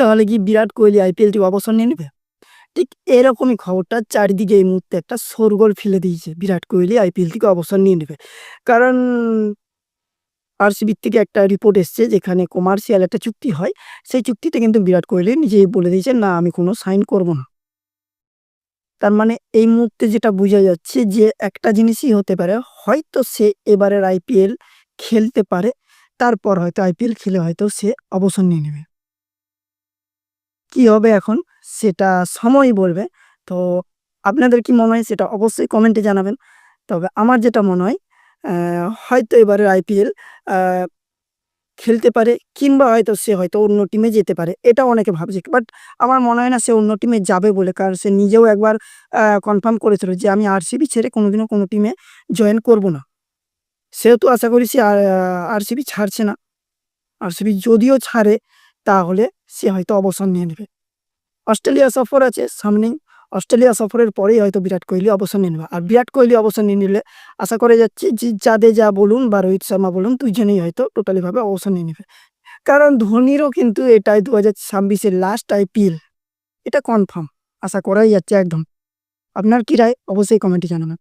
তাহলে কি বিরাট কোহলি আইপিএলটি অবসর নিয়ে নেবে? ঠিক এরকমই খবরটা চারিদিকে এই মুহূর্তে একটা শোরগোল ফেলে দিয়েছে। বিরাট কোহলি আইপিএল থেকে অবসর নিয়ে নেবে। কারণ আরসিবির থেকে একটা রিপোর্ট এসছে যেখানে কমার্শিয়াল একটা চুক্তি হয়। সেই চুক্তিতে কিন্তু বিরাট কোহলি নিজেই বলে দিয়েছেন, "না, আমি কোনো সাইন করব না।" তার মানে এই মুহূর্তে যেটা বোঝা যাচ্ছে যে একটা জিনিসই হতে পারে। হয়তো সে এবারের আইপিএল খেলতে পারে। তারপর হয়তো আইপিএল খেলে হয়তো সে অবসর নিয়ে নেবে। কি হবে এখন সেটা সময়ই বলবে। তো আপনাদের কি মনে হয় সেটা অবশ্যই কমেন্টে জানাবেন। তবে আমার যেটা মনে হয় হয়তো এবারের আইপিএল আ খেলতে পারে কিংবা হয়তো সে হয়তো অন্য টিমে যেতে পারে। এটা অনেকে ভাবছে। বাট আমার মনে হয় না সে অন্য টিমে যাবে বলে। কারণ সে নিজেও একবার কনফার্ম করেছিল যে আমি আরসিবি ছেড়ে কোনোদিনও কোনো টিমে জয়েন করব না। সেহেতু আশা করি সে আরসিবি ছাড়ছে না। আরসিবি যদিও ছাড়ে তাহলে সে হয়তো অবসর নিয়ে নেবে। অস্ট্রেলিয়া সফর আছে সামনেই। অস্ট্রেলিয়া সফরের পরেই হয়তো বিরাট কোহলি অবসর নিয়ে নেবে। আর বিরাট কোহলি অবসর নিয়ে নিলে আশা করা যাচ্ছে যে জাদেজা বলুন বা রোহিত শর্মা বলুন ২ জনেই হয়তো টোটালি ভাবে অবসর নিয়ে নেবে। কারণ ধোনিরও কিন্তু এটাই ২০২৬ এর লাস্ট আইপিএল। এটা কনফার্ম। আশা করাই যাচ্ছে একদম। আপনার কি রায়? অবশ্যই কমেন্টে জানাবেন।